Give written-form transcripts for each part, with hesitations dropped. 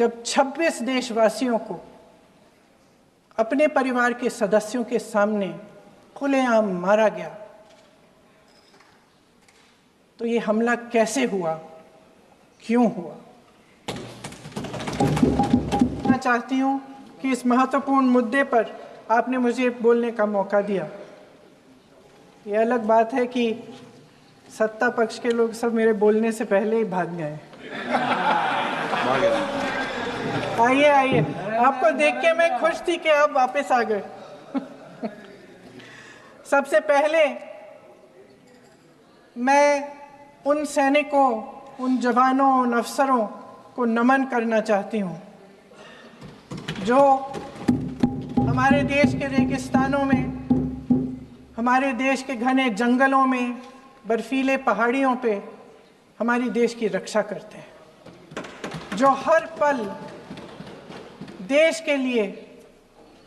जब 26 देशवासियों को अपने परिवार के सदस्यों के सामने खुलेआम मारा गया, तो ये हमला कैसे हुआ, क्यों हुआ? मैं चाहती हूं कि इस महत्वपूर्ण मुद्दे पर आपने मुझे बोलने का मौका दिया। ये अलग बात है कि सत्ता पक्ष के लोग सब मेरे बोलने से पहले ही भाग गए। आइए आइए, आपको देख के मैं खुश थी कि आप वापस आ गए। सबसे पहले मैं उन सैनिकों, उन जवानों, उन अफसरों को नमन करना चाहती हूँ जो हमारे देश के रेगिस्तानों में, हमारे देश के घने जंगलों में, बर्फीले पहाड़ियों पे हमारी देश की रक्षा करते हैं, जो हर पल देश के लिए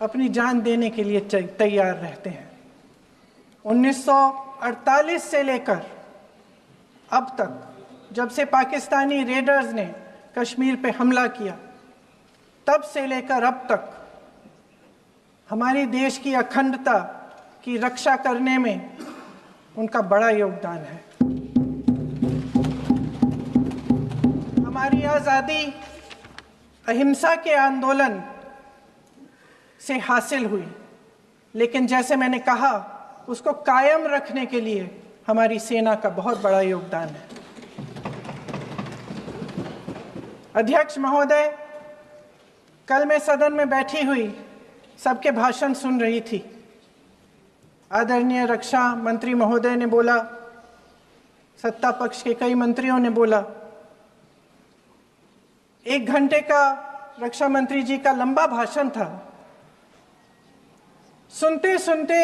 अपनी जान देने के लिए तैयार रहते हैं। 1948 से लेकर अब तक, जब से पाकिस्तानी रेडर्स ने कश्मीर पे हमला किया, तब से लेकर अब तक हमारी देश की अखंडता की रक्षा करने में उनका बड़ा योगदान है। हमारी आज़ादी अहिंसा के आंदोलन से हासिल हुई, लेकिन जैसे मैंने कहा, उसको कायम रखने के लिए हमारी सेना का बहुत बड़ा योगदान है। अध्यक्ष महोदय, कल मैं सदन में बैठी हुई सबके भाषण सुन रही थी। आदरणीय रक्षा मंत्री महोदय ने बोला, सत्ता पक्ष के कई मंत्रियों ने बोला। 1 घंटे का रक्षा मंत्री जी का लंबा भाषण था। सुनते सुनते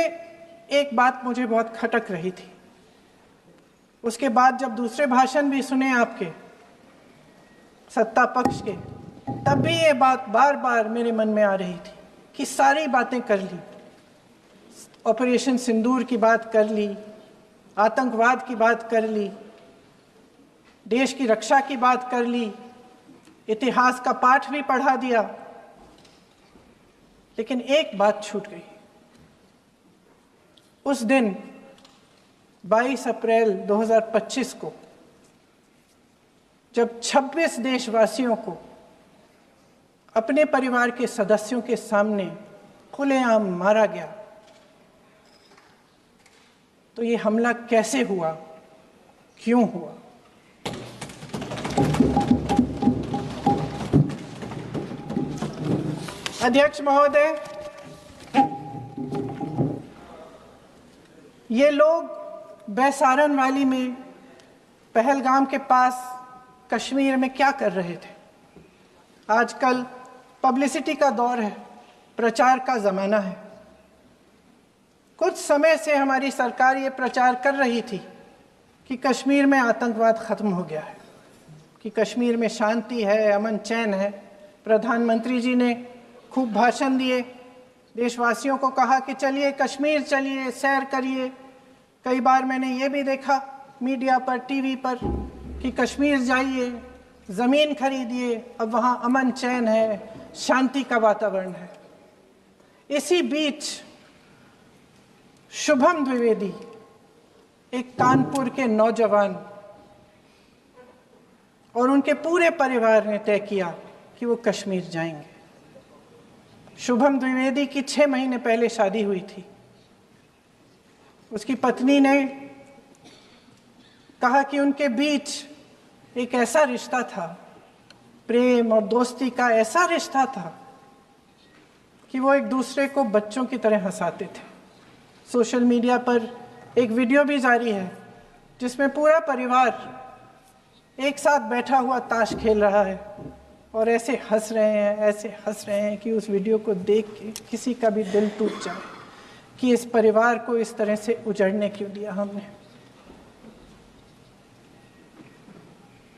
एक बात मुझे बहुत खटक रही थी। उसके बाद जब दूसरे भाषण भी सुने आपके सत्ता पक्ष के, तब भी ये बात बार बार मेरे मन में आ रही थी कि सारी बातें कर ली, ऑपरेशन सिंदूर की बात कर ली, आतंकवाद की बात कर ली, देश की रक्षा की बात कर ली, इतिहास का पाठ भी पढ़ा दिया, लेकिन एक बात छूट गई। उस दिन 22 अप्रैल 2025 को जब 26 देशवासियों को अपने परिवार के सदस्यों के सामने खुलेआम मारा गया, तो ये हमला कैसे हुआ, क्यों हुआ? अध्यक्ष महोदय, ये लोग बैसारन वैली में, पहलगाम के पास कश्मीर में क्या कर रहे थे? आजकल पब्लिसिटी का दौर है, प्रचार का ज़माना है। कुछ समय से हमारी सरकार ये प्रचार कर रही थी कि कश्मीर में आतंकवाद ख़त्म हो गया है, कि कश्मीर में शांति है, अमन चैन है। प्रधानमंत्री जी ने खूब भाषण दिए, देशवासियों को कहा कि चलिए कश्मीर चलिए, सैर करिए। कई बार मैंने ये भी देखा मीडिया पर, टीवी पर, कि कश्मीर जाइए, ज़मीन खरीदिए, अब वहाँ अमन चैन है, शांति का वातावरण है। इसी बीच शुभम द्विवेदी, एक कानपुर के नौजवान, और उनके पूरे परिवार ने तय किया कि वो कश्मीर जाएंगे। शुभम द्विवेदी की 6 महीने पहले शादी हुई थी। उसकी पत्नी ने कहा कि उनके बीच एक ऐसा रिश्ता था, प्रेम और दोस्ती का ऐसा रिश्ता था कि वो एक दूसरे को बच्चों की तरह हंसाते थे। सोशल मीडिया पर एक वीडियो भी जारी है जिसमें पूरा परिवार एक साथ बैठा हुआ ताश खेल रहा है और ऐसे हंस रहे हैं कि उस वीडियो को देख के किसी का भी दिल टूट जाए कि इस परिवार को इस तरह से उजड़ने क्यों दिया हमने।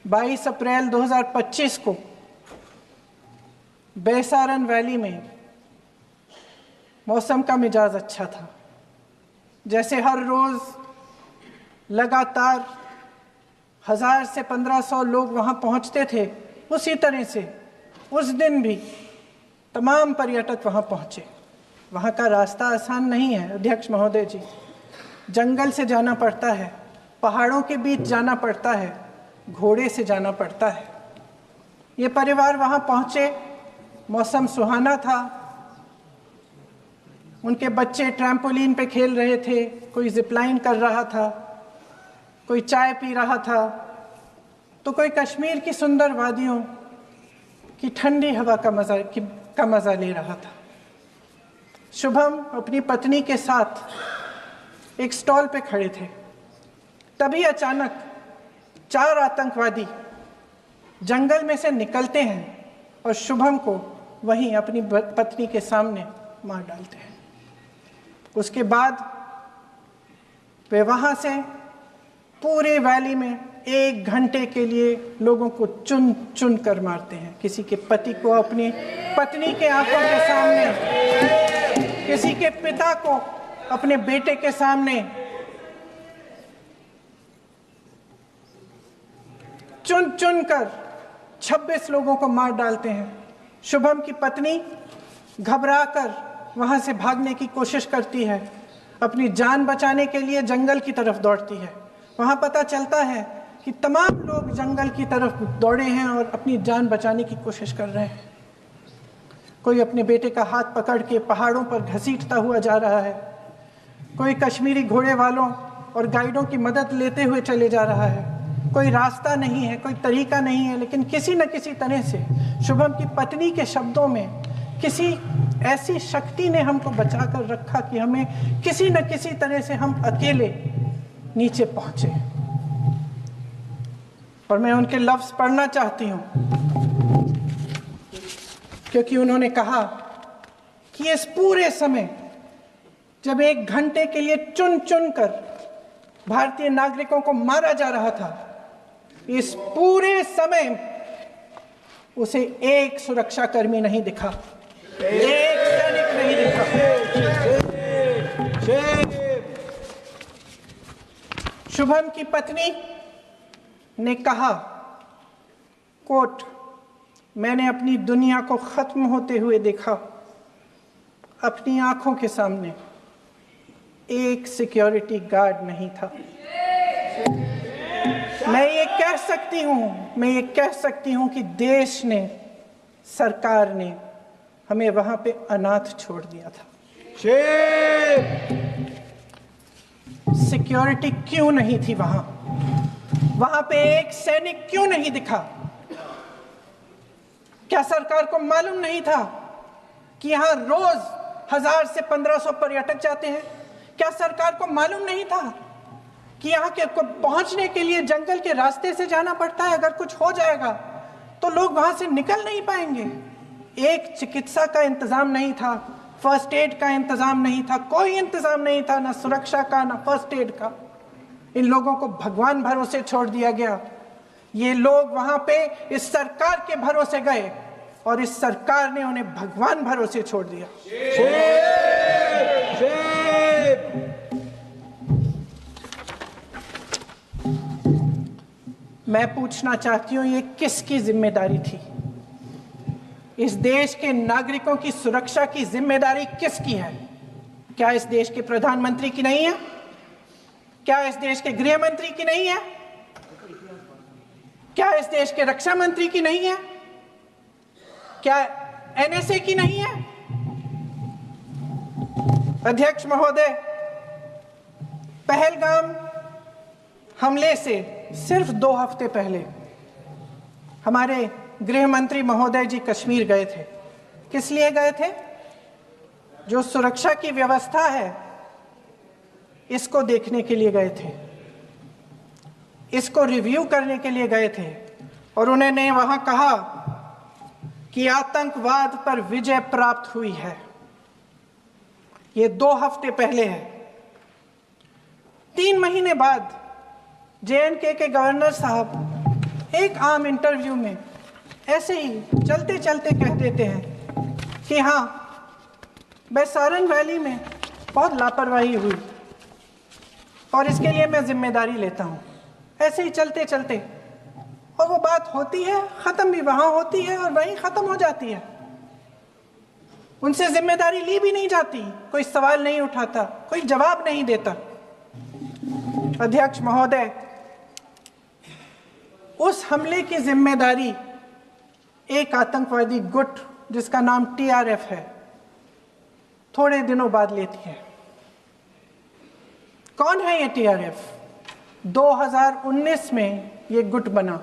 22 अप्रैल 2025 को बैसारन वैली में मौसम का मिजाज अच्छा था। जैसे हर रोज़ लगातार 1000 से 1500 लोग वहाँ पहुँचते थे, उसी तरह से उस दिन भी तमाम पर्यटक वहाँ पहुँचे। वहाँ का रास्ता आसान नहीं है अध्यक्ष महोदय जी, जंगल से जाना पड़ता है, पहाड़ों के बीच जाना पड़ता है, घोड़े से जाना पड़ता है। ये परिवार वहाँ पहुँचे, मौसम सुहाना था, उनके बच्चे ट्रैम्पोलिन पे खेल रहे थे, कोई जिपलाइन कर रहा था, कोई चाय पी रहा था, तो कोई कश्मीर की सुंदर वादियों की ठंडी हवा का मज़ा ले रहा था। शुभम अपनी पत्नी के साथ एक स्टॉल पे खड़े थे। तभी अचानक 4 आतंकवादी जंगल में से निकलते हैं और शुभम को वहीं अपनी पत्नी के सामने मार डालते हैं। उसके बाद वे वहाँ से पूरे वैली में 1 घंटे के लिए लोगों को चुन चुन कर मारते हैं। किसी के पति को अपनी पत्नी के आंखों के सामने, किसी के पिता को अपने बेटे के सामने, चुन चुन कर 26 लोगों को मार डालते हैं। शुभम की पत्नी घबराकर वहां से भागने की कोशिश करती है, अपनी जान बचाने के लिए जंगल की तरफ दौड़ती है। वहां पता चलता है कि तमाम लोग जंगल की तरफ दौड़े हैं और अपनी जान बचाने की कोशिश कर रहे हैं। कोई अपने बेटे का हाथ पकड़ के पहाड़ों पर घसीटता हुआ जा रहा है, कोई कश्मीरी घोड़े वालों और गाइडों की मदद लेते हुए चले जा रहा है। कोई रास्ता नहीं है, कोई तरीका नहीं है, लेकिन किसी न किसी तरह से शुभम की पत्नी के शब्दों में किसी ऐसी शक्ति ने हमको बचा कर रखा कि हमें किसी न किसी तरह से हम अकेले नीचे पहुंचे। और मैं उनके लफ्ज पढ़ना चाहती हूं, क्योंकि उन्होंने कहा कि इस पूरे समय जब 1 घंटे के लिए चुन चुन कर भारतीय नागरिकों को मारा जा रहा था, इस पूरे समय उसे एक सुरक्षाकर्मी नहीं दिखा, एक सैनिक नहीं दिखा। शुभम की पत्नी ने कहा, कोट, मैंने अपनी दुनिया को खत्म होते हुए देखा। अपनी आंखों के सामने एक सिक्योरिटी गार्ड नहीं था। मैं ये कह सकती हूं कि देश ने, सरकार ने हमें वहां पे अनाथ छोड़ दिया था। सिक्योरिटी क्यों नहीं थी वहां पे एक सैनिक क्यों नहीं दिखा? क्या सरकार को मालूम नहीं था कि यहां रोज 1000 से 1500 पर्यटक जाते हैं? क्या सरकार को मालूम नहीं था कि यहाँ के पहुंचने के लिए जंगल के रास्ते से जाना पड़ता है? अगर कुछ हो जाएगा तो लोग वहां से निकल नहीं पाएंगे। एक चिकित्सा का इंतजाम नहीं था, फर्स्ट एड का इंतजाम नहीं था, कोई इंतजाम नहीं था, ना सुरक्षा का ना फर्स्ट एड का। इन लोगों को भगवान भरोसे छोड़ दिया गया। ये लोग वहां पे इस सरकार के भरोसे गए और इस सरकार ने उन्हें भगवान भरोसे छोड़ दिया। मैं पूछना चाहती हूं, ये किसकी जिम्मेदारी थी? इस देश के नागरिकों की सुरक्षा की जिम्मेदारी किसकी है? क्या इस देश के प्रधानमंत्री की नहीं है? क्या इस देश के गृह मंत्री की नहीं है? क्या इस देश के रक्षा मंत्री की नहीं है? क्या एनएसए की नहीं है? अध्यक्ष महोदय, पहलगाम हमले से सिर्फ 2 हफ्ते पहले हमारे गृह मंत्री महोदय जी कश्मीर गए थे। किस लिए गए थे? जो सुरक्षा की व्यवस्था है इसको देखने के लिए गए थे, इसको रिव्यू करने के लिए गए थे। और उन्होंने वहां कहा कि आतंकवाद पर विजय प्राप्त हुई है। ये 2 हफ्ते पहले है। 3 महीने बाद जेएनके के गवर्नर साहब एक आम इंटरव्यू में ऐसे ही चलते चलते कह देते हैं कि हाँ, बैसारन वैली में बहुत लापरवाही हुई और इसके लिए मैं जिम्मेदारी लेता हूँ। ऐसे ही चलते चलते और वो बात होती है, ख़त्म भी वहाँ होती है और वहीं ख़त्म हो जाती है। उनसे जिम्मेदारी ली भी नहीं जाती, कोई सवाल नहीं उठाता, कोई जवाब नहीं देता। अध्यक्ष महोदय, उस हमले की जिम्मेदारी एक आतंकवादी गुट जिसका नाम TRF है थोड़े दिनों बाद लेती है। कौन है ये TRF? 2019 में ये गुट बना।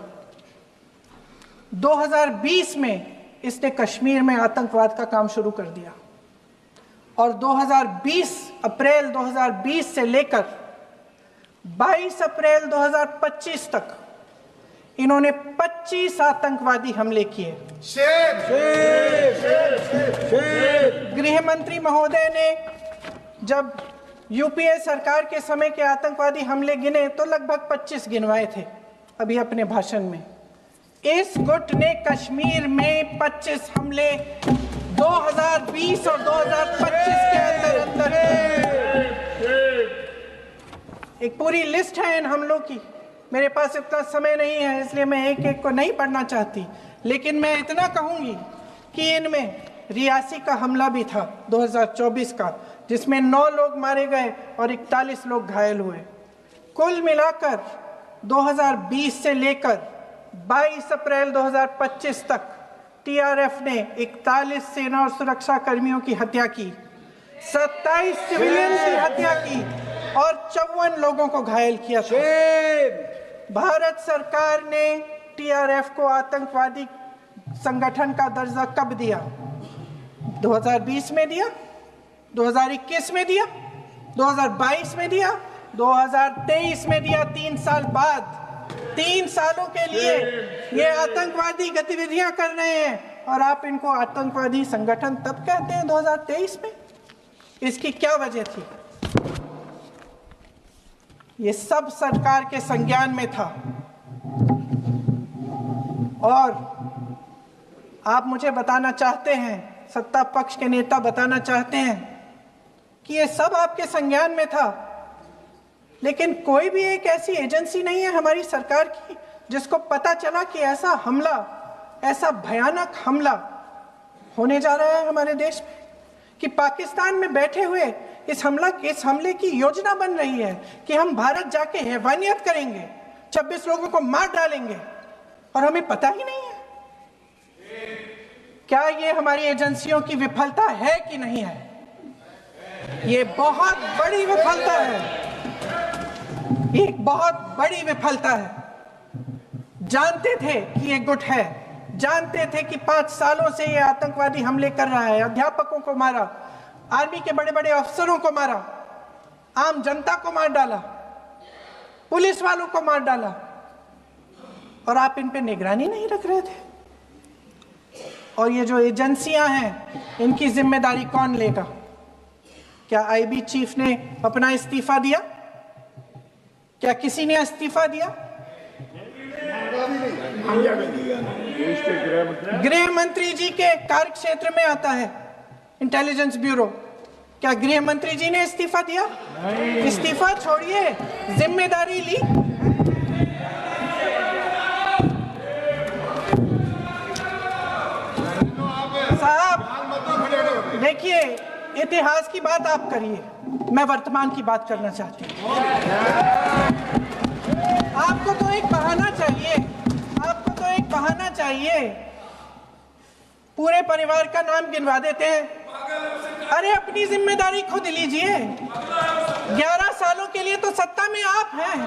2020 में इसने कश्मीर में आतंकवाद का काम शुरू कर दिया और अप्रैल 2020 से लेकर 22 अप्रैल 2025 तक इन्होंने 25 आतंकवादी हमले किए। गृह मंत्री महोदय ने जब यूपीए सरकार के समय के आतंकवादी हमले गिने तो लगभग 25 गिनवाए थे अभी अपने भाषण में। इस गुट ने कश्मीर में 25 हमले 2020 और 2025 के अंदर एक पूरी लिस्ट है इन हमलों की। मेरे पास इतना समय नहीं है इसलिए मैं एक एक को नहीं पढ़ना चाहती, लेकिन मैं इतना कहूंगी कि इनमें रियासी का हमला भी था 2024 का, जिसमें 9 लोग मारे गए और 41 लोग घायल हुए। कुल मिलाकर 2020 से लेकर 22 अप्रैल 2025 तक TRF ने 41 सेना और सुरक्षा कर्मियों की हत्या की, 27 सिविलियन की हत्या की और 54 लोगों को घायल किया था। भारत सरकार ने TRF को आतंकवादी संगठन का दर्जा कब दिया? 2020 में दिया, 2021 में दिया, 2022 में दिया, 2023 में दिया। 3 साल बाद, 3 सालों के लिए ये आतंकवादी गतिविधियां कर रहे हैं और आप इनको आतंकवादी संगठन तब कहते हैं 2023 में? इसकी क्या वजह थी? ये सब सरकार के संज्ञान में था और आप मुझे बताना चाहते हैं, सत्ता पक्ष के नेता बताना चाहते हैं कि ये सब आपके संज्ञान में था, लेकिन कोई भी एक ऐसी एजेंसी नहीं है हमारी सरकार की जिसको पता चला कि ऐसा हमला, ऐसा भयानक हमला होने जा रहा है हमारे देश में, कि पाकिस्तान में बैठे हुए इस हमले की योजना बन रही है कि हम भारत जाके हैवानियत करेंगे, 26 लोगों को मार डालेंगे और हमें पता ही नहीं है। क्या ये हमारी एजेंसियों की विफलता है कि नहीं है? ये बहुत बड़ी विफलता है, एक बहुत बड़ी विफलता है। जानते थे कि ये गुट है, जानते थे कि 5 सालों से ये आतंकवादी हमले कर रहा है, अध्यापकों को मारा, आर्मी के बड़े बड़े अफसरों को मारा, आम जनता को मार डाला, पुलिस वालों को मार डाला, और आप इन पे निगरानी नहीं रख रहे थे। और ये जो एजेंसियां हैं इनकी जिम्मेदारी कौन लेगा? क्या IB चीफ ने अपना इस्तीफा दिया? क्या किसी ने इस्तीफा दिया? गृह मंत्री जी के कार्य क्षेत्र में आता है इंटेलिजेंस ब्यूरो। क्या गृह मंत्री जी ने इस्तीफा दिया? इस्तीफा छोड़िए, जिम्मेदारी ली। साहब देखिए, इतिहास की बात आप करिए, मैं वर्तमान की बात करना चाहती हूँ। आपको तो एक बहाना चाहिए, आपको तो एक बहाना चाहिए। पूरे परिवार का नाम गिनवा देते हैं। अरे अपनी जिम्मेदारी खुद लीजिए। 11 सालों के लिए तो सत्ता में आप हैं।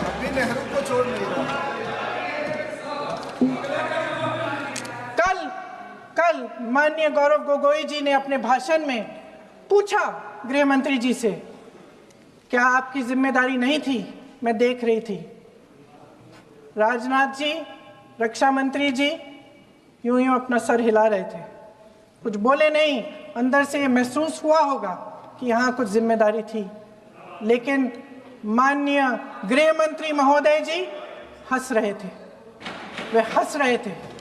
अभी नेहरू को छोड़ नहीं रहा। कल माननीय गौरव गोगोई जी ने अपने भाषण में पूछा गृह मंत्री जी से, क्या आपकी जिम्मेदारी नहीं थी? मैं देख रही थी। राजनाथ जी, रक्षा मंत्री जी यूं अपना सर हिला रहे थे, कुछ बोले नहीं। अंदर से ये महसूस हुआ होगा कि यहाँ कुछ जिम्मेदारी थी, लेकिन माननीय गृह मंत्री महोदय जी हंस रहे थे, वे हंस रहे थे।